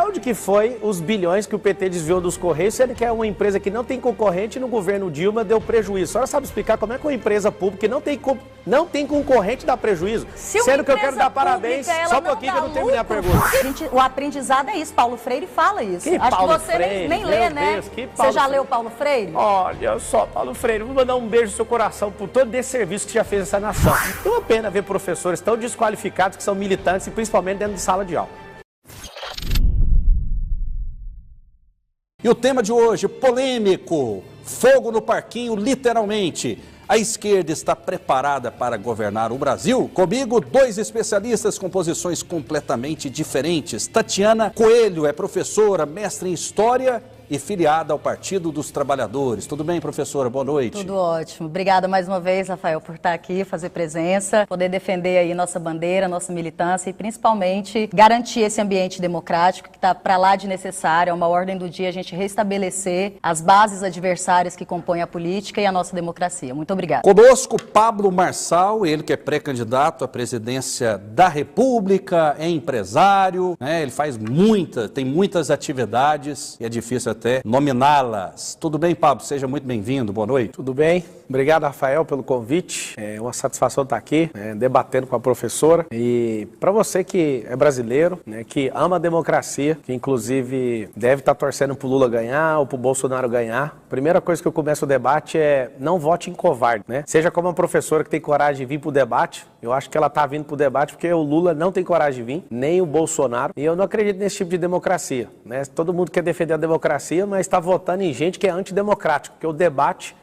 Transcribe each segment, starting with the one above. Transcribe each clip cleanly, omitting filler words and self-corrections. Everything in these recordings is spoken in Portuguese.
Para onde que foi os bilhões que o PT desviou dos Correios, sendo que é uma empresa que não tem concorrente e no governo Dilma deu prejuízo? A senhora sabe explicar como é que uma empresa pública que não tem concorrente dá prejuízo? Sendo que eu quero dar parabéns, só um pouquinho que eu não terminei a pergunta. O aprendizado é isso, Paulo Freire fala isso. Acho que você nem lê, né? Você já leu Paulo Freire? Olha só, Paulo Freire, vou mandar um beijo no seu coração por todo esse serviço que já fez essa nação. É uma pena ver professores tão desqualificados que são militantes e principalmente dentro de sala de aula. E o tema de hoje, polêmico, fogo no parquinho, literalmente. A esquerda está preparada para governar o Brasil? Comigo, dois especialistas com posições completamente diferentes. Tatiana Coelho é professora, mestre em História e filiada ao Partido dos Trabalhadores. Tudo bem, professora? Boa noite. Tudo ótimo. Obrigada mais uma vez, Rafael, por estar aqui, fazer presença, poder defender aí nossa bandeira, nossa militância e principalmente garantir esse ambiente democrático que está para lá de necessário. É uma ordem do dia a gente restabelecer as bases adversárias que compõem a política e a nossa democracia. Muito obrigada. Conosco, Pablo Marçal, ele que é pré-candidato à presidência da República, é empresário, né? Ele tem muitas atividades e é difícil até nominá-las. Tudo bem, Pablo? Seja muito bem-vindo. Boa noite. Tudo bem. Obrigado, Rafael, pelo convite. É uma satisfação estar aqui, debatendo com a professora. E para você que é brasileiro, que ama a democracia, que inclusive deve estar torcendo para o Lula ganhar ou para o Bolsonaro ganhar, a primeira coisa que eu começo o debate é não vote em covarde, né? Seja como uma professora que tem coragem de vir para o debate, eu acho que ela está vindo para o debate porque o Lula não tem coragem de vir, nem o Bolsonaro. E eu não acredito nesse tipo de democracia, né? Todo mundo quer defender a democracia, mas está votando em gente que é antidemocrático, porque o debate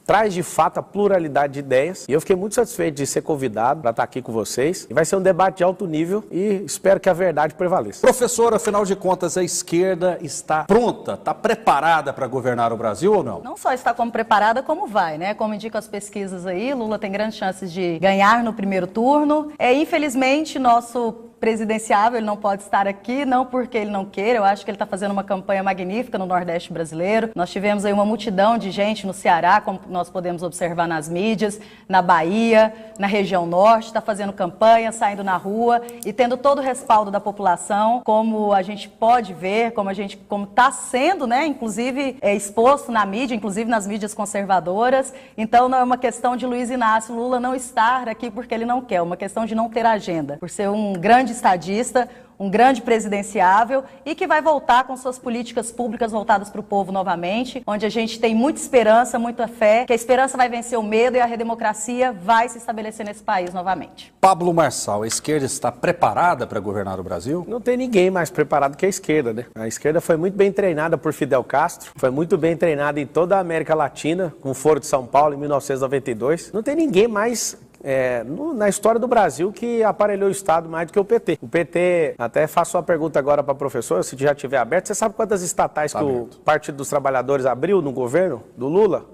traz de fato a pluralidade de ideias. E eu fiquei muito satisfeito de ser convidado para estar aqui com vocês. E vai ser um debate de alto nível e espero que a verdade prevaleça. Professora, afinal de contas, a esquerda está pronta, está preparada para governar o Brasil ou não? Não só está como preparada, como vai, né? Como indicam as pesquisas aí, Lula tem grandes chances de ganhar no primeiro turno. Infelizmente, nosso presidenciável, ele não pode estar aqui, não porque ele não queira, eu acho que ele está fazendo uma campanha magnífica no Nordeste brasileiro. Nós tivemos aí uma multidão de gente no Ceará, como nós podemos observar nas mídias, na Bahia, na região norte, está fazendo campanha, saindo na rua e tendo todo o respaldo da população, como a gente pode ver, como está sendo, né, inclusive exposto na mídia, inclusive nas mídias conservadoras. Então não é uma questão de Luiz Inácio Lula não estar aqui porque ele não quer, é uma questão de não ter agenda, por ser um grande estadista, um grande presidenciável e que vai voltar com suas políticas públicas voltadas para o povo novamente, onde a gente tem muita esperança, muita fé, que a esperança vai vencer o medo e a redemocracia vai se estabelecer nesse país novamente. Pablo Marçal, a esquerda está preparada para governar o Brasil? Não tem ninguém mais preparado que a esquerda, né? A esquerda foi muito bem treinada por Fidel Castro, foi muito bem treinada em toda a América Latina, com o Foro de São Paulo em 1992. Não tem ninguém mais na história do Brasil que aparelhou o Estado mais do que o PT. O PT, até faço uma pergunta agora para a professora, se já estiver aberto, você sabe quantas estatais que o Partido dos Trabalhadores abriu no governo do Lula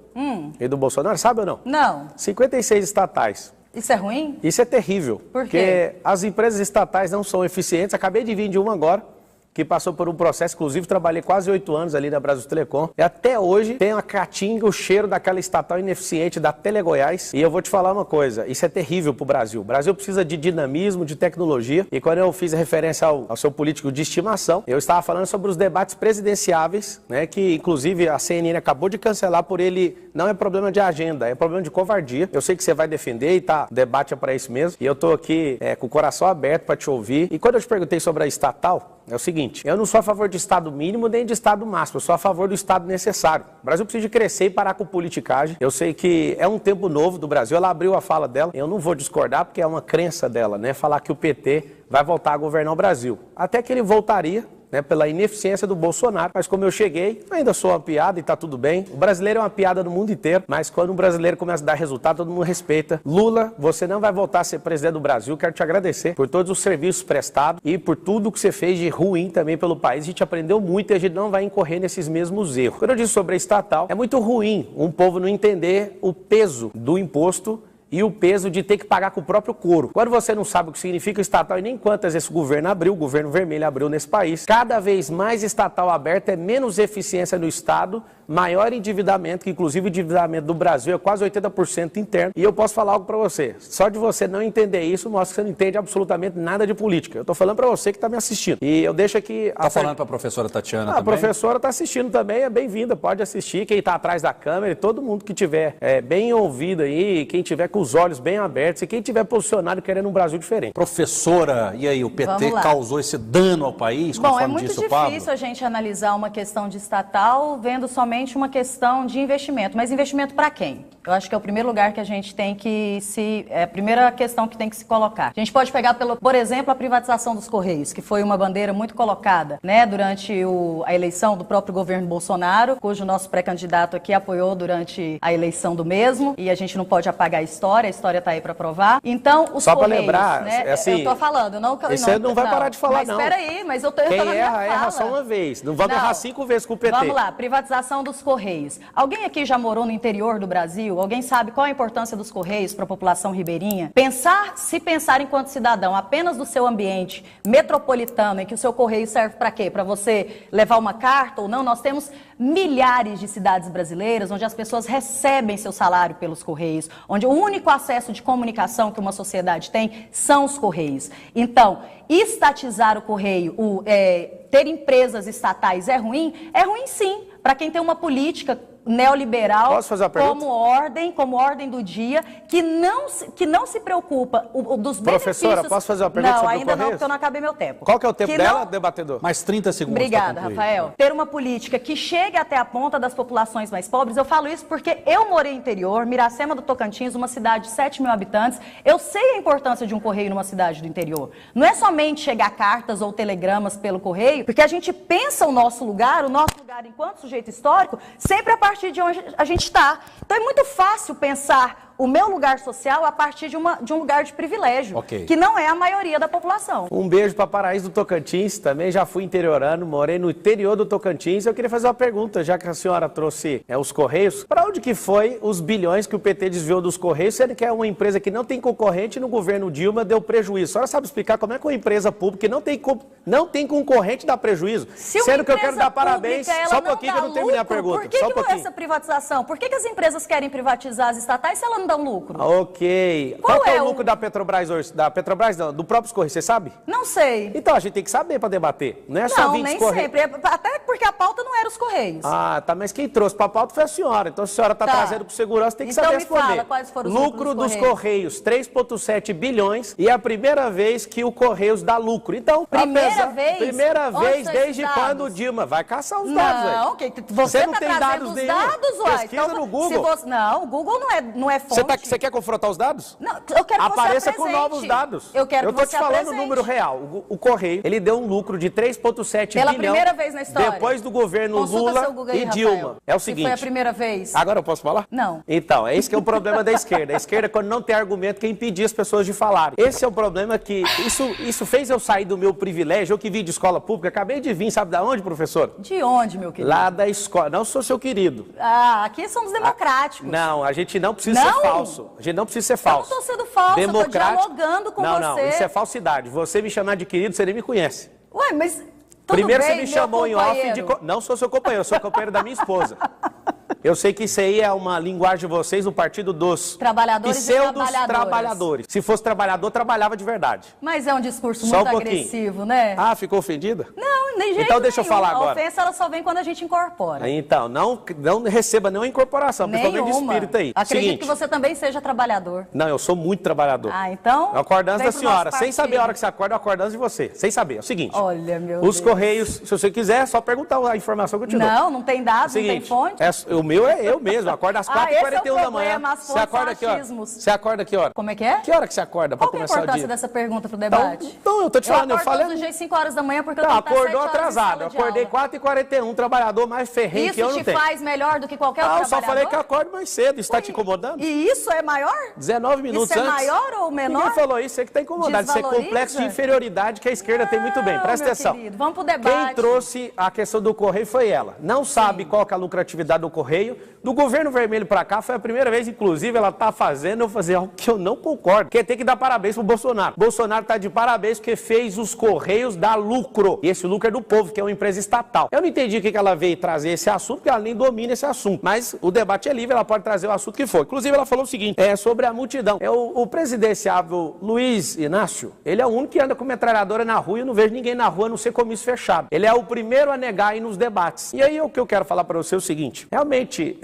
e do Bolsonaro? Sabe ou não? Não. 56 estatais. Isso é ruim? Isso é terrível. Por quê? Porque as empresas estatais não são eficientes. Acabei de vir de uma agora, que passou por um processo, inclusive trabalhei quase 8 anos ali na Brasil Telecom, e até hoje tem a caatinga, o cheiro daquela estatal ineficiente da Telegoiás, e eu vou te falar uma coisa, isso é terrível pro Brasil. O Brasil precisa de dinamismo, de tecnologia, e quando eu fiz a referência ao seu político de estimação, eu estava falando sobre os debates presidenciáveis, né, que inclusive a CNN acabou de cancelar por ele, não é problema de agenda, é problema de covardia. Eu sei que você vai defender e o debate é para isso mesmo, e eu tô aqui com o coração aberto para te ouvir, e quando eu te perguntei sobre a estatal, é o seguinte, eu não sou a favor de Estado mínimo nem de Estado máximo, eu sou a favor do Estado necessário. O Brasil precisa de crescer e parar com politicagem. Eu sei que é um tempo novo do Brasil, ela abriu a fala dela, eu não vou discordar porque é uma crença dela, né? Falar que o PT vai voltar a governar o Brasil. Até que ele voltaria, né, pela ineficiência do Bolsonaro, mas como eu cheguei, ainda sou uma piada e tá tudo bem. O brasileiro é uma piada no mundo inteiro, mas quando um brasileiro começa a dar resultado, todo mundo respeita. Lula, você não vai voltar a ser presidente do Brasil, quero te agradecer por todos os serviços prestados e por tudo que você fez de ruim também pelo país. A gente aprendeu muito e a gente não vai incorrer nesses mesmos erros. Quando eu disse sobre a estatal, é muito ruim um povo não entender o peso do imposto e o peso de ter que pagar com o próprio couro. Quando você não sabe o que significa o estatal e nem quantas esse governo abriu, o governo vermelho abriu nesse país, cada vez mais estatal aberto é menos eficiência no Estado, maior endividamento, que inclusive o endividamento do Brasil é quase 80% interno. E eu posso falar algo para você, só de você não entender isso, mostra que você não entende absolutamente nada de política. Eu tô falando para você que está me assistindo. E eu deixo aqui... Tá falando para a professora Tatiana também? A professora está assistindo também, é bem-vinda, pode assistir. Quem está atrás da câmera e todo mundo que tiver bem ouvido aí, quem tiver com os olhos bem abertos e quem tiver posicionado querendo um Brasil diferente. Professora, e aí, o PT causou esse dano ao país, conforme é muito disse o Pablo? difícil a gente analisar uma questão de estatal vendo somente uma questão de investimento. Mas investimento para quem? Eu acho que é o primeiro lugar que a gente tem que a primeira questão que tem que se colocar. A gente pode pegar, por exemplo, a privatização dos Correios, que foi uma bandeira muito colocada, né, durante a eleição do próprio governo Bolsonaro, cujo nosso pré-candidato aqui apoiou durante a eleição do mesmo, e a gente não pode apagar a história está aí para provar. Então, os Só Correios, para lembrar, né, assim, eu tô falando, você não vai parar de falar, mas não. Mas espera aí, mas eu tô Quem na minha fala. erra só uma vez. Não vamos errar 5 vezes com o PT. Vamos lá, privatização dos Correios. Alguém aqui já morou no interior do Brasil? Alguém sabe qual a importância dos Correios para a população ribeirinha? Se pensar enquanto cidadão apenas do seu ambiente metropolitano, em que o seu Correio serve para quê? Para você levar uma carta ou não? Nós temos milhares de cidades brasileiras onde as pessoas recebem seu salário pelos Correios, onde o único acesso de comunicação que uma sociedade tem são os Correios. Então, estatizar o Correio, ter empresas estatais é ruim? É ruim sim, para quem tem uma política neoliberal como ordem do dia, que não se preocupa dos benefícios... Professora, posso fazer uma pergunta sobre o Correios? Não, ainda não, porque eu não acabei meu tempo. Qual que é o tempo dela, debatedor? Mais 30 segundos. Obrigada, Rafael. Ter uma política que chegue até a ponta das populações mais pobres, eu falo isso porque eu morei no interior, Miracema do Tocantins, uma cidade de 7 mil habitantes, eu sei a importância de um correio numa cidade do interior. Não é somente chegar cartas ou telegramas pelo correio, porque a gente pensa o nosso lugar enquanto sujeito histórico, sempre a partir de onde a gente está. Então é muito fácil pensar o meu lugar social a partir de um lugar de privilégio, que não é a maioria da população. Um beijo para Paraíso do Tocantins, também já fui interiorano, morei no interior do Tocantins. Eu queria fazer uma pergunta, já que a senhora trouxe os Correios, para onde que foi os bilhões que o PT desviou dos Correios, sendo que é uma empresa que não tem concorrente e no governo Dilma deu prejuízo? A senhora sabe explicar como é que uma empresa pública que não tem concorrente dá prejuízo? Sendo que eu quero dar parabéns, só um pouquinho que eu não terminei a pergunta. Por que essa privatização? Por que as empresas querem privatizar as estatais se ela não dá um lucro? Ok. Qual é o lucro da Petrobras hoje? Da Petrobras não, do próprio Correio, você sabe? Não sei. Então, a gente tem que saber para debater. Não é só 20 Correios. Não, nem sempre. Até porque a pauta não era os Correios. Ah, tá. Mas quem trouxe para a pauta foi a senhora. Então, se a senhora está trazendo com segurança, tem que saber responder. Fala, quais foram os lucro dos Correios, 3,7 bilhões. E é a primeira vez que o Correios dá lucro. Então, primeira vez? Primeira vez desde quando o Dilma vai caçar os dados. Não, você não tem dados nenhum. Pesquisa no Google. Não, o Google não é fonte. Você quer confrontar os dados? Não, eu quero que Apareça você com novos dados. Eu tô te falando o número real. O Correio, ele deu um lucro de 3,7 bilhão. Pela primeira vez na história. Depois do governo Lula e Dilma. É o seguinte. Se foi a primeira vez. Agora eu posso falar? Não. Então, é esse que é o problema da esquerda. A esquerda, quando não tem argumento, quer impedir as pessoas de falarem. Esse é o problema que... Isso fez eu sair do meu privilégio. Eu que vim de escola pública. Acabei de vir, sabe de onde, professor? De onde, meu querido? Lá da escola. Não sou seu querido. Ah, aqui somos democráticos. Não, a gente não precisa ser falso. A gente não precisa ser falso. Eu não tô sendo falso, eu tô dialogando com você. Não, isso é falsidade. Você me chamar de querido, você nem me conhece. Ué, mas... Primeiro você me chamou em off de... Não sou seu companheiro, eu sou companheiro da minha esposa. Eu sei que isso aí é uma linguagem de vocês, o partido dos trabalhadores e trabalhadores. Se fosse trabalhador, trabalhava de verdade. Mas é um discurso muito agressivo, né? Ah, ficou ofendida? Não, nem jeito Então deixa eu falar agora. A ofensa ela só vem quando a gente incorpora. Então, não receba nenhuma incorporação, principalmente de espírito aí. Acredito que você também seja trabalhador. Não, eu sou muito trabalhador. Ah, então... Eu acordo antes da senhora. Sem saber a hora que você acorda, eu acordo antes de você. Sem saber. É o seguinte. Olha, meu Deus. Os Correios, se você quiser, é só perguntar a informação que eu te dou. Não tem dados, não tem fonte. O meu é eu mesmo. Acorda às 4h41 da manhã. Você acorda que hora? Você acorda que hora? Como é que é? Que hora que você acorda para começar o dia? Qual é a importância dessa pergunta pro debate? Então eu tô te falando, eu falei... Eu acordo todos os dias 5 horas da manhã porque eu tenho que estar 7 acordou horas atrasado. Eu acordei 4h41, trabalhador mais ferrenho que eu não tenho. Isso te faz melhor do que qualquer outro trabalhador? Eu só falei que eu acordo mais cedo. Isso está te incomodando? E isso é maior? 19 minutos antes. Isso é maior ou menor? Ninguém falou isso, você que está incomodado. Isso é complexo de inferioridade que a esquerda tem muito bem. Presta atenção. Querido, vamos pro debate. Quem trouxe a questão do Correio foi ela. Não sabe qual que é a lucratividade do Correio. Do governo vermelho para cá, foi a primeira vez, inclusive, ela tá fazendo eu fazer algo que eu não concordo, que é ter que dar parabéns pro Bolsonaro. Bolsonaro tá de parabéns porque fez os Correios dar lucro. E esse lucro é do povo, que é uma empresa estatal. Eu não entendi o que ela veio trazer esse assunto, porque ela nem domina esse assunto. Mas o debate é livre, ela pode trazer o assunto que for. Inclusive, ela falou o seguinte, sobre a multidão. O presidenciável Luiz Inácio, ele é o único que anda com metralhadora na rua e eu não vejo ninguém na rua a não ser comício fechado. Ele é o primeiro a negar aí nos debates. E aí o que eu quero falar para você é o seguinte, realmente,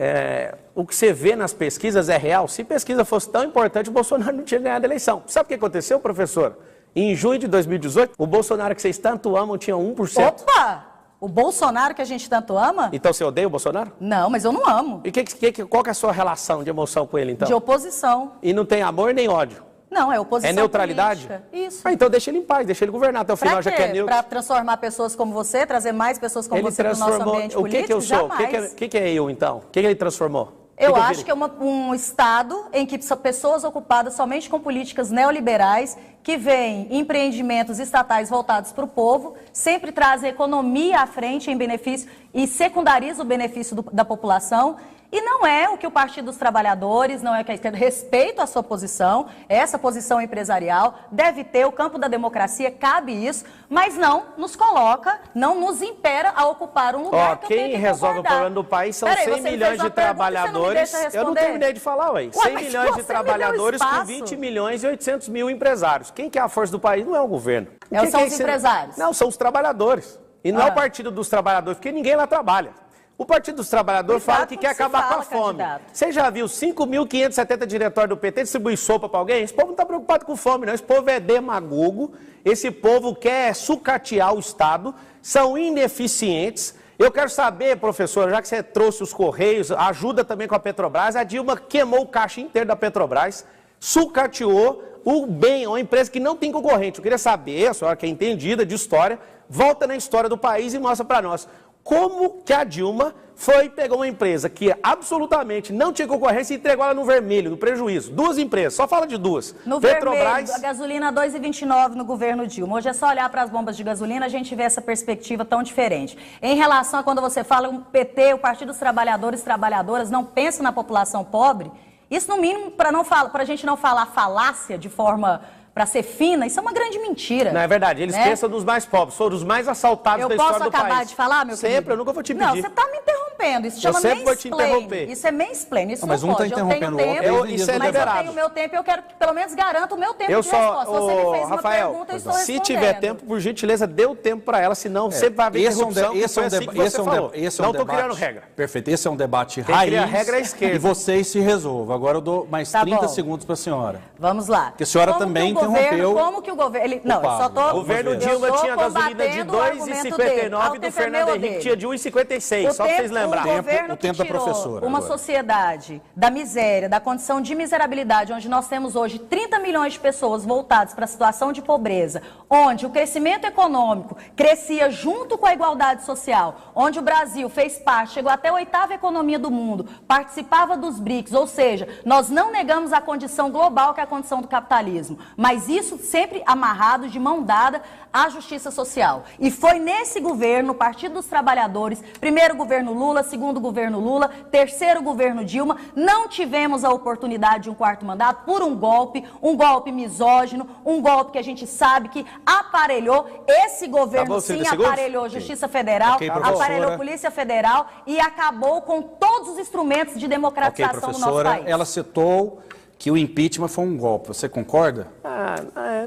o que você vê nas pesquisas é real. Se pesquisa fosse tão importante, o Bolsonaro não tinha ganhado a eleição. Sabe o que aconteceu, professor? Em junho de 2018, o Bolsonaro que vocês tanto amam tinha 1%. Opa! O Bolsonaro que a gente tanto ama? Então você odeia o Bolsonaro? Não, mas eu não amo. E qual que é a sua relação de emoção com ele, então? De oposição. E não tem amor nem ódio? Não, é oposição. É neutralidade? Política. Isso. Então deixa ele em paz, deixa ele governar até o final, já que é neutro. Para transformar pessoas como você, trazer mais pessoas como você para o nosso ambiente político? O que eu sou? Jamais. O que é eu, então? O que ele transformou? Eu acho que é um Estado em que são pessoas ocupadas somente com políticas neoliberais, que veem empreendimentos estatais voltados para o povo, sempre trazem economia à frente em benefício e secundariza o benefício da população. E não é o que o Partido dos Trabalhadores, não é o que a esquerda, respeito a sua posição, essa posição empresarial, deve ter, o campo da democracia, cabe isso, mas não nos coloca, não nos impera a ocupar um lugar que eu tenho que quem resolve o problema do país são 100 milhões de trabalhadores. Eu não terminei de falar, ué. 100 milhões de trabalhadores com 20 milhões e 800 mil empresários. Quem que é a força do país? Não é o governo. São os empresários. Não, são os trabalhadores. E não é o Partido dos Trabalhadores, porque ninguém lá trabalha. O Partido dos Trabalhadores fala que quer acabar com a fome. Você já viu 5.570 diretórios do PT distribuir sopa para alguém? Esse povo não está preocupado com fome, não. Esse povo é demagogo, esse povo quer sucatear o Estado, são ineficientes. Eu quero saber, professor, já que você trouxe os Correios, ajuda também com a Petrobras, a Dilma queimou o caixa inteiro da Petrobras, sucateou o bem, uma empresa que não tem concorrente. Eu queria saber, a senhora que é entendida de história, volta na história do país e mostra para nós. Como que a Dilma pegou uma empresa que absolutamente não tinha concorrência e entregou ela no vermelho, no prejuízo. Duas empresas, só fala de duas. No Petrobras, vermelho, a gasolina 2,29 no governo Dilma. Hoje é só olhar para as bombas de gasolina, a gente vê essa perspectiva tão diferente. Em relação a quando você fala o PT, o Partido dos Trabalhadores e Trabalhadoras, não pensa na população pobre, isso no mínimo, para a gente não falar falácia de forma... para ser fina, isso é uma grande mentira. Não é verdade, eles pensam nos mais pobres, foram os mais assaltados da história do país. Eu posso acabar de falar, meu querido? Sempre, eu nunca vou te pedir. Não, você está me interrompendo, isso chama mansplaining. Eu sempre vou te interromper. Isso é mansplaining, isso mas não pode. Tá interrompendo o outro, isso é mas liberado. eu tenho o meu tempo e eu quero que pelo menos garanta o meu tempo de resposta. Você me fez uma pergunta e estou respondendo. Se tiver tempo, por gentileza, dê o tempo para ela, senão sempre vai haver interrupção. Não estou criando regra. Perfeito, esse é um debate raiz. Quem cria a regra é a esquerda. E vocês se resolvam. Agora eu dou mais 30 segundos para a senhora. Vamos lá. Porque a senhora também interrompeu. Como que o governo... Não, eu só estou... O governo Dilma tinha gasolina de 2,59 e do Fernando Henrique tinha de 1,56, só para vocês lembrarem. O tempo da professora. Uma sociedade da miséria, da condição de miserabilidade, onde nós temos hoje 30 milhões de pessoas voltadas para a situação de pobreza, onde o crescimento econômico crescia junto com a igualdade social, onde o Brasil fez parte, chegou até a 8ª economia do mundo, participava dos BRICS, ou seja, nós não negamos a condição global que é a condição do capitalismo, mas isso sempre amarrado de mão dada à justiça social. E foi nesse governo, o Partido dos Trabalhadores, primeiro governo Lula, segundo governo Lula, terceiro governo Dilma, não tivemos a oportunidade de um 4º mandato por um golpe misógino, um golpe que a gente sabe que aparelhou, esse governo sim aparelhou Justiça Federal, aparelhou Polícia Federal e acabou com todos os instrumentos de democratização do nosso país. Ela citou que o impeachment foi um golpe. Você concorda?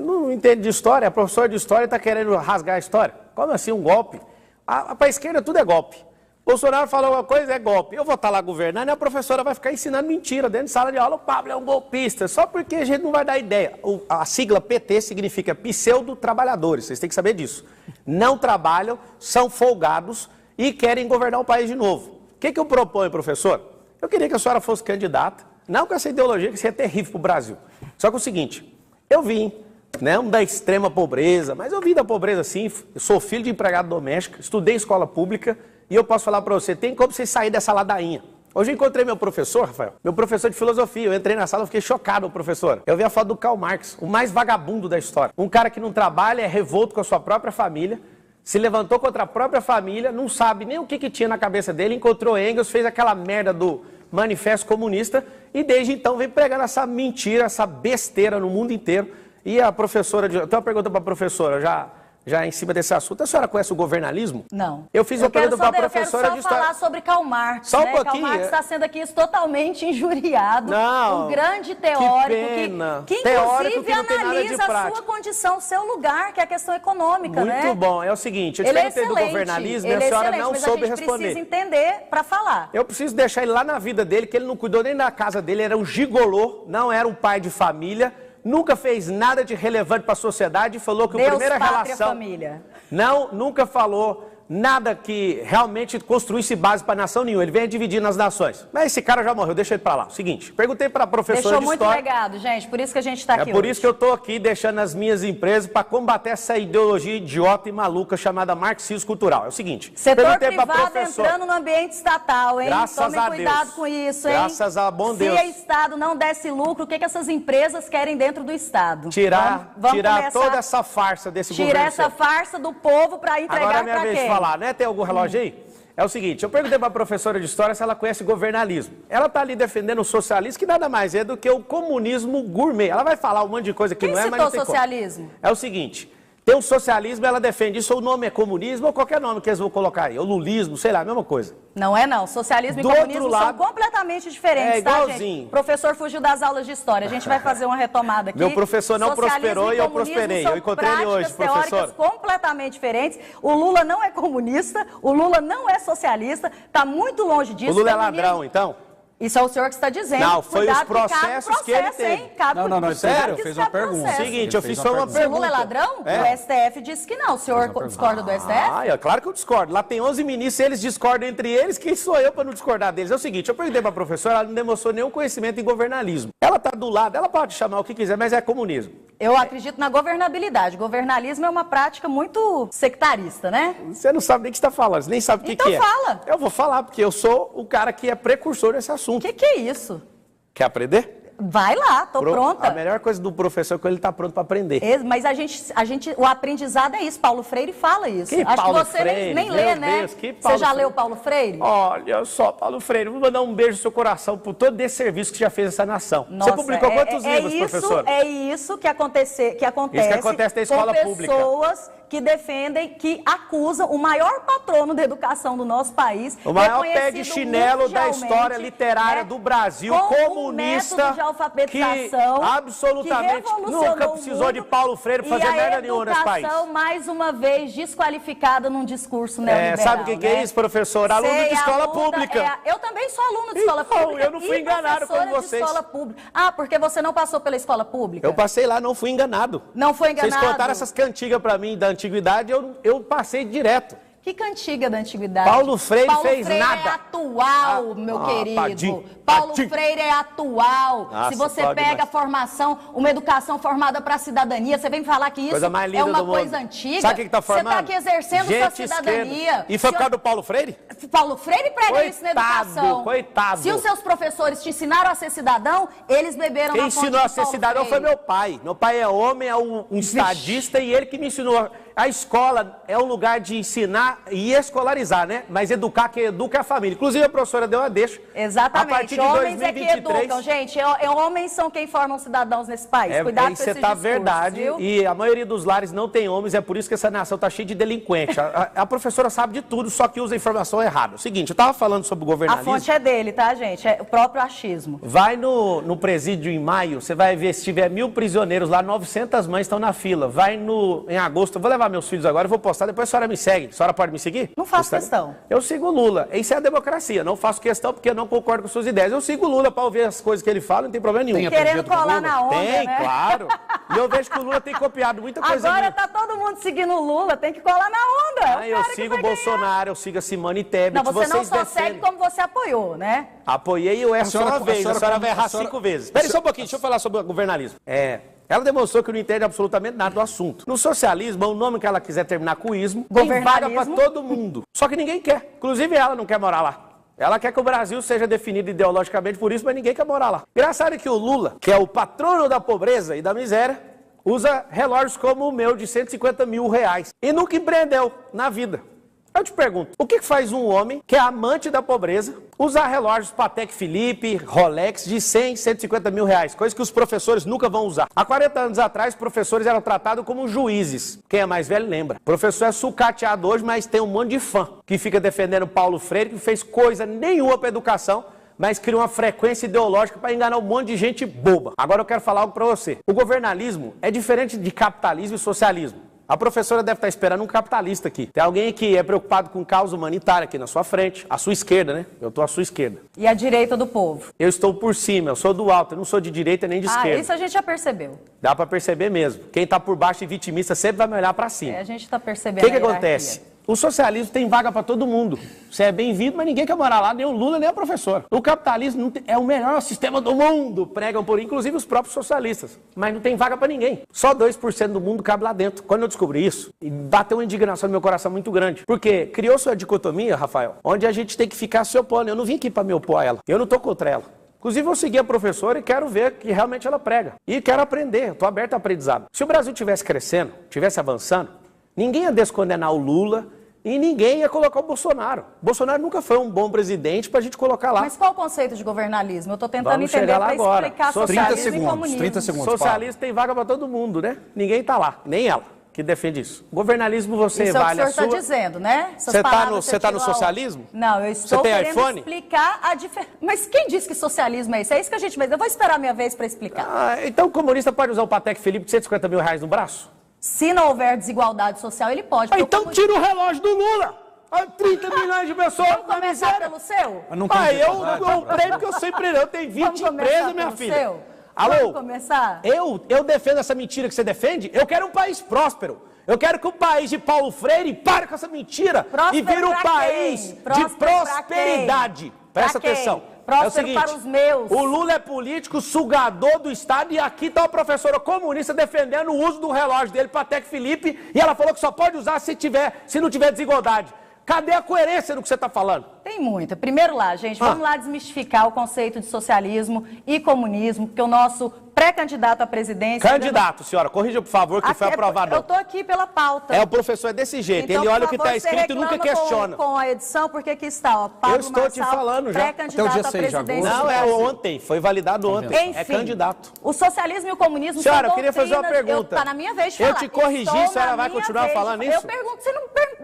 Não entende de história. A professora de história está querendo rasgar a história. Como assim um golpe? Para a esquerda tudo é golpe. Bolsonaro falou uma coisa, é golpe. Eu vou estar lá governando e a professora vai ficar ensinando mentira dentro de sala de aula. O Pablo é um golpista. Só porque a gente não vai dar ideia. A sigla PT significa pseudo-trabalhadores. Vocês têm que saber disso. Não trabalham, são folgados e querem governar o país de novo. O que eu proponho, professor? Eu queria que a senhora fosse candidata. Não com essa ideologia que isso é terrível para o Brasil. Só que é o seguinte, eu vim, não da extrema pobreza, mas eu vim da pobreza sim, eu sou filho de empregado doméstico, estudei em escola pública e eu posso falar para você, tem como você sair dessa ladainha. Hoje eu encontrei meu professor, Rafael, meu professor de filosofia, eu entrei na sala e fiquei chocado, professor. Eu vi a foto do Karl Marx, o mais vagabundo da história. Um cara que não trabalha, é revolto com a sua própria família, se levantou contra a própria família, não sabe nem o que tinha na cabeça dele, encontrou Engels, fez aquela merda do Manifesto Comunista, e desde então vem pregando essa mentira, essa besteira no mundo inteiro. E a professora, eu tenho uma pergunta para a professora, já em cima desse assunto. A senhora conhece o governalismo? Não. Eu fiz uma pergunta para a professora de história. Eu quero só falar sobre Karl Marx, só um né? pouquinho. Karl Marx está sendo aqui totalmente injuriado. Não, um grande teórico que inclusive que não tem nada de analisa a prática. sua condição, o seu lugar, que é a questão econômica, Muito né? Muito bom. É o seguinte, eu te Ele é perguntei do excelente, governalismo e ele a senhora excelente, não mas soube a gente responder. precisa entender para falar. Eu preciso deixar ele lá na vida dele, que ele não cuidou nem da casa dele, era um gigolô, não era um pai de família, nunca fez nada de relevante para a sociedade e falou que Deus, a primeira pátria, relação... família. Não, nunca falou nada que realmente construísse base para nação nenhuma. Ele vem dividir nas nações. Mas esse cara já morreu, deixa ele para lá. O seguinte, perguntei para a professora Deixou de muito história... legado, gente, por isso que a gente está aqui É por hoje. isso que eu estou aqui deixando as minhas empresas para combater essa ideologia idiota e maluca chamada marxismo cultural. É o seguinte... Setor perguntei pra privado professora, entrando no ambiente estatal, hein? Graças Tomem a cuidado Deus. com isso, hein? Graças a bom Se Deus. o Estado não desse lucro, o que essas empresas querem dentro do Estado? Tirar começar toda essa farsa desse governo. Tirar essa farsa do povo para entregar Agora é minha para vez quem? de falar, né? Tem algum relógio aí? É o seguinte, eu perguntei para a professora de história se ela conhece governalismo. Ela está ali defendendo o socialismo, que nada mais é do que o comunismo gourmet. Ela vai falar um monte de coisa que Quem não é, mas não tem citou socialismo? como. É o seguinte, tem o socialismo, ela defende isso, ou o nome é comunismo, ou qualquer nome que eles vão colocar aí, ou lulismo, sei lá, a mesma coisa. Não é não, socialismo Do e comunismo outro lado, são completamente diferentes, é tá, igualzinho. gente? O professor fugiu das aulas de história, a gente vai fazer uma retomada aqui. Meu professor não Socialismo prosperou e eu comunismo prosperei. são Eu encontrei ele hoje, práticas teóricas professor. completamente diferentes. O Lula não é comunista, o Lula não é socialista, está muito longe disso. O Lula é Comunismo- ladrão, então? Isso é o senhor que está dizendo. Não, foi Cuidado os processos cabe que ele processo, teve. hein? Cabe Não, cuidado sério, que fez cabe uma pergunta. processo. Seguinte, eu Ele fiz fez só uma uma Se o pergunta. Lula é ladrão, É. o STF disse que não. O senhor discorda do STF? Ah, é claro que eu discordo. Lá tem 11 ministros, se eles discordam entre eles, quem sou eu para não discordar deles? É o seguinte, eu perguntei para a professora, ela não demonstrou nenhum conhecimento em governalismo. Ela está do lado, ela pode chamar o que quiser, mas é comunismo. Eu acredito na governabilidade. Governalismo é uma prática muito sectarista, né? Você não sabe nem o que está falando, você nem sabe o que, Então que é. fala. Eu vou falar, porque eu sou o cara que é precursor desse O assunto. que é isso? Quer aprender? Vai lá, tô pronta. A melhor coisa do professor é que ele está pronto para aprender. Mas o aprendizado é isso. Paulo Freire fala isso. Que Acho Paulo que você Freire? nem Meu lê, né? Deus, que Você Paulo já Freire? leu Paulo Freire? Olha só, Paulo Freire, vou mandar um beijo no seu coração por todo esse serviço que já fez essa nação. Nossa, Você publicou quantos livros, professor? É isso que acontece Isso que acontece na escola com pública. pessoas que defendem, que acusam o maior patrono da educação do nosso país. O maior pé de reconhecido chinelo da mundialmente, história literária né, do Brasil, com um comunista, método de alfabetização que absolutamente que revolucionou nunca o precisou mundo, de Paulo Freire para e fazer a merda nenhuma nesse país. educação, mais uma vez, desqualificada num discurso neoliberal. Sabe o que é isso, professor? Aluno Sei, de escola aluna, pública. Eu também sou aluno de escola Então, pública. eu não fui e enganado professora como de vocês. escola pública. Ah, porque você não passou pela escola pública? Eu passei lá, não fui enganado. Não foi enganado? Vocês contaram essas cantigas para mim da antiguidade, eu passei direto. Que cantiga da antiguidade? Paulo Freire fez Freire nada. é atual, meu querido. Padim, Paulo padim. Freire é atual. Nossa, Se você pode pega a demais. formação, uma educação formada para a cidadania, você vem falar que isso Coisa mais é linda uma do mundo. coisa antiga. Sabe o que está formando? Você está aqui exercendo sua Gente cidadania. esquerda. E foi por causa do Paulo Freire? Paulo Freire prega Coitado, isso na educação. coitado. Se os seus professores te ensinaram a ser cidadão, eles beberam Quem na fonte ensinou a de ser Paulo cidadão foi Freire. meu pai. Meu pai é homem, é um estadista e ele que me ensinou. A escola é um lugar de ensinar e escolarizar, né? Mas educar, quem educa é a família. Inclusive a professora deu uma deixa. Exatamente. A partir de Homens é que 2023... educam, gente. Homens são quem formam cidadãos nesse país. Cuidado com Isso esses tá discursos, verdade. viu? E a maioria dos lares não tem homens, é por isso que essa nação tá cheia de delinquente. A professora sabe de tudo, só que usa a informação errada. O seguinte, eu tava falando sobre o A governalismo. fonte é dele, tá, gente? É o próprio achismo. Vai no presídio em maio, você vai ver, se tiver 1.000 prisioneiros lá, 900 mães estão na fila. Vai em agosto, eu vou levar meus filhos agora, eu vou postar, depois a senhora me segue. A senhora pode me seguir? Não faço questão. Eu sigo o Lula. Isso é a democracia. Não faço questão porque eu não concordo com suas ideias. Eu sigo o Lula para ouvir as coisas que ele fala, não tem problema nenhum. Tem Querendo aprendido com o colar Lula? na onda, Tem, né? claro. E eu vejo que o Lula tem copiado muita coisa Agora minha. tá todo mundo seguindo o Lula, tem que colar na onda. Eu sigo o Bolsonaro, eu sigo a Simone Tebet. Não, você não vocês só defendem. segue como você apoiou, né? Apoiei o S senhora- uma vez, a a senhora vai a errar senhora- 5 vezes. Espera aí só um pouquinho, deixa eu falar sobre o governalismo. Ela demonstrou que não entende absolutamente nada do assunto. No socialismo, o nome que ela quiser terminar com o ismo, tem vaga para Governalismo. todo mundo. Só que ninguém quer. Inclusive ela não quer morar lá. Ela quer que o Brasil seja definido ideologicamente por isso, mas ninguém quer morar lá. Engraçado é que o Lula, que é o patrono da pobreza e da miséria, usa relógios como o meu de 150 mil reais. E nunca empreendeu na vida. Eu te pergunto, o que faz um homem que é amante da pobreza usar relógios Patek Philippe, Rolex de 100, 150 mil reais, coisa que os professores nunca vão usar? Há 40 anos atrás, professores eram tratados como juízes. Quem é mais velho lembra. O professor é sucateado hoje, mas tem um monte de fã que fica defendendo Paulo Freire, que não fez coisa nenhuma para educação, mas cria uma frequência ideológica para enganar um monte de gente boba. Agora eu quero falar algo para você. O governalismo é diferente de capitalismo e socialismo. A professora deve estar esperando um capitalista aqui. Tem alguém que é preocupado com causa humanitária aqui na sua frente, à sua esquerda, né? Eu estou à sua esquerda. E à direita do povo? Eu estou por cima, eu sou do alto, eu não sou de direita nem de esquerda. Isso a gente já percebeu. Dá para perceber mesmo. Quem está por baixo e vitimista sempre vai me olhar para cima. A gente está percebendo. O que acontece? O socialismo tem vaga para todo mundo. Você é bem-vindo, mas ninguém quer morar lá, nem o Lula, nem a professora. O capitalismo é o melhor sistema do mundo, pregam por inclusive os próprios socialistas. Mas não tem vaga para ninguém. Só 2% do mundo cabe lá dentro. Quando eu descobri isso, bateu uma indignação no meu coração muito grande. Porque criou-se uma dicotomia, Rafael, onde a gente tem que ficar se opondo. Eu não vim aqui para me opor a ela. Eu não estou contra ela. Inclusive, eu segui a professora e quero ver que realmente ela prega. E quero aprender, estou aberto a aprendizado. Se o Brasil estivesse crescendo, estivesse avançando, ninguém ia descondenar o Lula, e ninguém ia colocar o Bolsonaro. O Bolsonaro nunca foi um bom presidente pra gente colocar lá. Mas qual o conceito de governalismo? Eu tô tentando entender para explicar socialismo e comunismo. 30 segundos. Socialista tem vaga pra todo mundo, né? Ninguém tá lá, nem ela, que defende isso. Governalismo você isso vale é o a que o sua... senhor está dizendo, né? Você tá no socialismo? Não, eu estou tem querendo iPhone? explicar a diferença. Mas quem disse que socialismo é isso? É isso que a gente vai... Eu vou esperar a minha vez para explicar. Então o comunista pode usar o Patek Philippe de 150 mil reais no braço? Se não houver desigualdade social, ele pode. Então tira o relógio do Lula! 30 milhões de pessoas. Vamos começar pelo seu? Eu prêmio que eu sempre eu tenho 20 empresas, minha filha. Seu? Alô? Vamos começar? Eu defendo essa mentira que você defende. Eu quero um país próspero. Eu quero que o país de Paulo Freire pare com essa mentira e vire um país de prosperidade. Presta atenção. Próspero é o seguinte, para os meus. O Lula é político, sugador do Estado, e aqui está uma professora comunista defendendo o uso do relógio dele, Patek Philippe, e ela falou que só pode usar se não tiver desigualdade. Cadê a coerência do que você está falando? Tem muita. Primeiro lá, gente, vamos lá desmistificar o conceito de socialismo e comunismo, porque o nosso pré-candidato à presidência... Candidato, senhora, corrija, por favor, que foi aprovado. Eu estou aqui pela pauta. O professor é desse jeito, então, ele olha o que está escrito e nunca questiona. Com a edição, porque aqui está, ó, Pablo Eu estou Marçal, te falando já. pré-candidato à presidência. Não, é ontem, foi validado ontem. Enfim, é candidato. O socialismo e o comunismo senhora, são eu queria fazer uma pergunta. Está na minha vez de falar. Eu te corrigi, a senhora vai continuar falando isso? Eu pergunto, você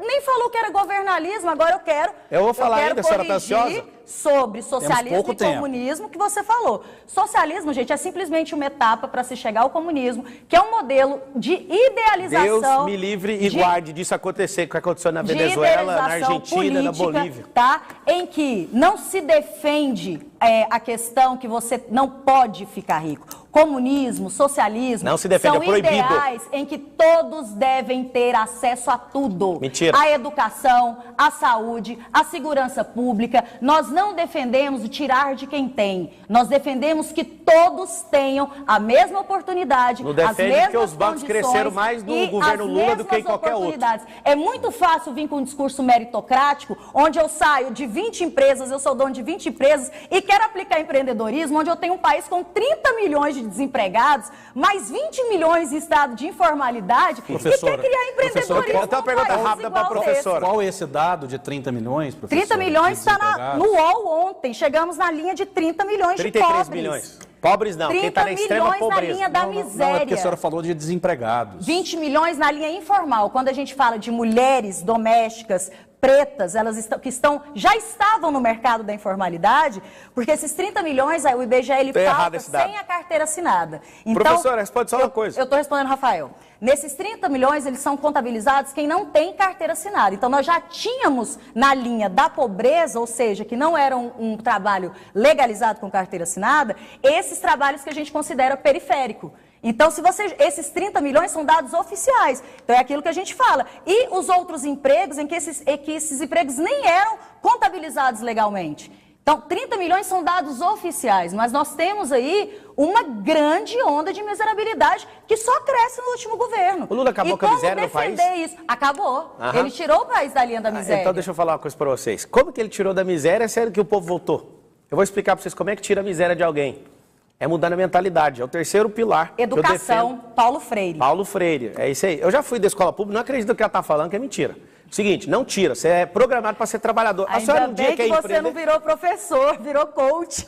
nem falou que era governalismo, agora eu quero... Eu vou falar ainda, a senhora está ansiosa? Sobre socialismo e comunismo que você falou. Socialismo, gente, é simplesmente uma etapa para se chegar ao comunismo, que é um modelo de idealização... Deus me livre e guarde disso acontecer, que aconteceu na Venezuela, na Argentina, na Bolívia. Tá? Em que não se defende a questão que você não pode ficar rico. Comunismo, socialismo, não se defende, são é proibido. Ideais em que todos devem ter acesso a tudo. Mentira. A educação, a saúde, a segurança pública. Nós não defendemos o tirar de quem tem. Nós defendemos que todos tenham a mesma oportunidade, não defende as mesmas que os bancos cresceram mais no governo Lula do que em qualquer outro. É muito fácil vir com um discurso meritocrático, onde eu saio de 20 empresas, eu sou dono de 20 empresas e quero aplicar empreendedorismo, onde eu tenho um país com 30 milhões de desempregados, mais 20 milhões em estado de informalidade e quer criar empreendedorismo. Eu tenho uma pergunta rápida para a professora. Qual é esse dado de 30 milhões, professor? 30 milhões está no UOL ontem. Chegamos na linha de 30 milhões de pobres. 33 milhões. Pobres não, quem está na extrema pobreza. 30 milhões na linha da miséria. Não, é porque a senhora falou de desempregados. 20 milhões na linha informal. Quando a gente fala de mulheres domésticas, pretas, elas já estavam no mercado da informalidade, porque esses 30 milhões, o IBGE, ele pauta sem a carteira assinada. Então, professora, responde só uma coisa. Eu estou respondendo, Rafael. Nesses 30 milhões, eles são contabilizados quem não tem carteira assinada. Então, nós já tínhamos na linha da pobreza, ou seja, que não era um trabalho legalizado com carteira assinada, esses trabalhos que a gente considera periférico. Então, esses 30 milhões são dados oficiais. Então, é aquilo que a gente fala. E os outros empregos em que esses empregos nem eram contabilizados legalmente. Então, 30 milhões são dados oficiais, mas nós temos aí uma grande onda de miserabilidade que só cresce no último governo. O Lula acabou com a miséria no país? Isso? Acabou. Ele tirou o país da linha da miséria. Então, deixa eu falar uma coisa para vocês. Como que ele tirou da miséria, sendo que o povo votou? Eu vou explicar para vocês como é que tira a miséria de alguém. É mudando a mentalidade, é o terceiro pilar. Educação, Paulo Freire. Paulo Freire, é isso aí. Eu já fui da escola pública, não acredito no que ela está falando, que é mentira. Seguinte, não tira, você é programado para ser trabalhador. A senhora Ainda um dia bem quer que você empreender... não virou professor, virou coach.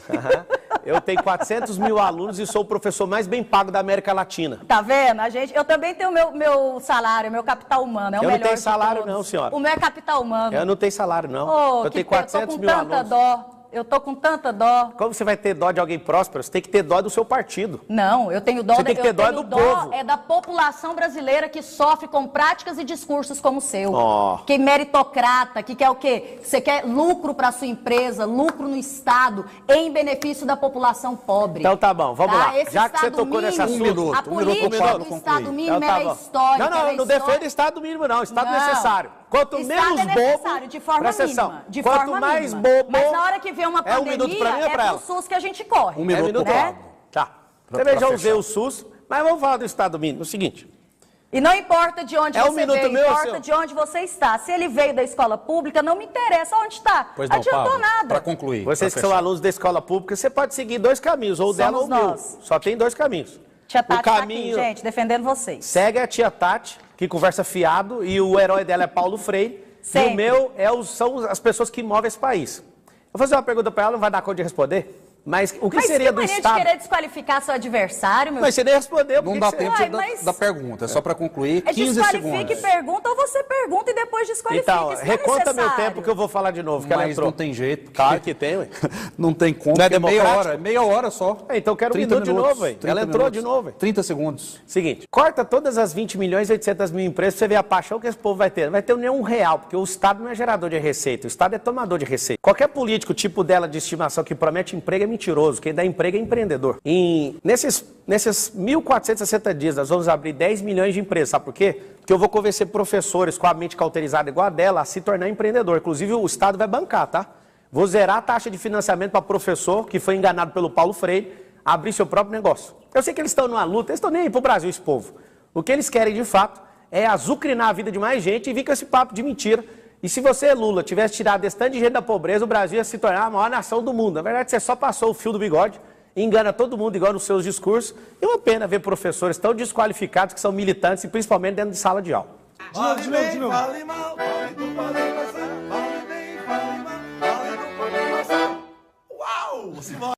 Eu tenho 400 mil alunos e sou o professor mais bem pago da América Latina. Tá vendo? Eu também tenho meu salário, meu capital humano. É o Eu não melhor tenho de salário todos. não, senhora. O meu é capital humano. Eu não tenho salário não. Oh, eu tenho que pena, 400 mil alunos. Eu tô com tanta dó. Como você vai ter dó de alguém próspero? Você tem que ter dó do seu partido. Não, eu tenho dó, Você tem que ter dó do povo. É da população brasileira que sofre com práticas e discursos como o seu. Oh. Que é meritocrata, que quer o quê? Você quer lucro para sua empresa, lucro no Estado, em benefício da população pobre. Então tá bom, vamos lá. Esse Já que você Estado tocou nesse mínimo, assunto... A política do Estado mínimo Então tá é bom. histórica. Não, não defendo Estado mínimo não, Estado necessário. Quanto Estado menos é necessário, bobo... de forma presta atenção. mínima. De Quanto forma mais mínima. bobo... Mas na hora que vem uma É um minuto pandemia, pra mim ou pra é ela? pro SUS que a gente corre. Um minuto, né? Tá. Pra Também já fechar. usei o SUS, mas vamos falar do Estado mínimo. É o seguinte... E não importa de onde É um você minuto veio, meu, importa seu? de onde você está. Se ele veio da escola pública, não me interessa onde está. Pois não, Adiantou Pablo, nada. para concluir. Vocês pra que são fechar. alunos da escola pública, você pode seguir dois caminhos, ou dela ou Somos meu. nós. Só tem dois caminhos. Tia Tati o tá caminho... aqui, gente, defendendo vocês. Segue a tia Tati, que conversa fiado, e o herói dela é Paulo Freire. Sempre. E o meu são as pessoas que movem esse país. Eu vou fazer uma pergunta para ela, não vai dar conta de responder. Mas o que seria do mania Estado? de querer desqualificar seu adversário, meu Mas você nem respondeu. Não por dá que tempo Uai, da, mas- da pergunta, é só para concluir, É 15 desqualifica e segundos. pergunta, ou você pergunta e depois desqualifica. Então, Isso não é reconta meu necessário. tempo que eu vou falar de novo, que ela Mas entrou. não tem jeito. porque Claro que tem, ué. Não tem como, Não é porque é meia democrático? hora, meia hora só. Então eu quero um 30 minuto de minutos, novo, ué. 30 Ela entrou minutos. de novo, ué. 30 segundos. Seguinte, corta todas as 20 milhões e 800 mil empresas pra você ver a paixão que esse povo vai ter. Não vai ter nenhum real, porque o Estado não é gerador de receita, o Estado é tomador de receita. Qualquer político tipo dela de estimação que promete emprego é mentiroso, quem dá emprego é empreendedor. Nesses 1.460 dias nós vamos abrir 10 milhões de empresas, sabe por quê? Porque eu vou convencer professores com a mente cauterizada igual a dela a se tornar empreendedor. Inclusive o Estado vai bancar, tá? Vou zerar a taxa de financiamento para professor que foi enganado pelo Paulo Freire abrir seu próprio negócio. Eu sei que eles estão numa luta, eles estão nem aí pro Brasil, esse povo. O que eles querem de fato é azucrinar a vida de mais gente e vir com esse papo de mentira. E se você, Lula, tivesse tirado esse tanto de gente da pobreza, o Brasil ia se tornar a maior nação do mundo. Na verdade, você só passou o fio do bigode, engana todo mundo igual nos seus discursos. E uma pena ver professores tão desqualificados que são militantes e principalmente dentro de sala de aula. De novo. Fale mal, fale do Fale passar, fale bem, fale mal, fale do Fale passar. Uau!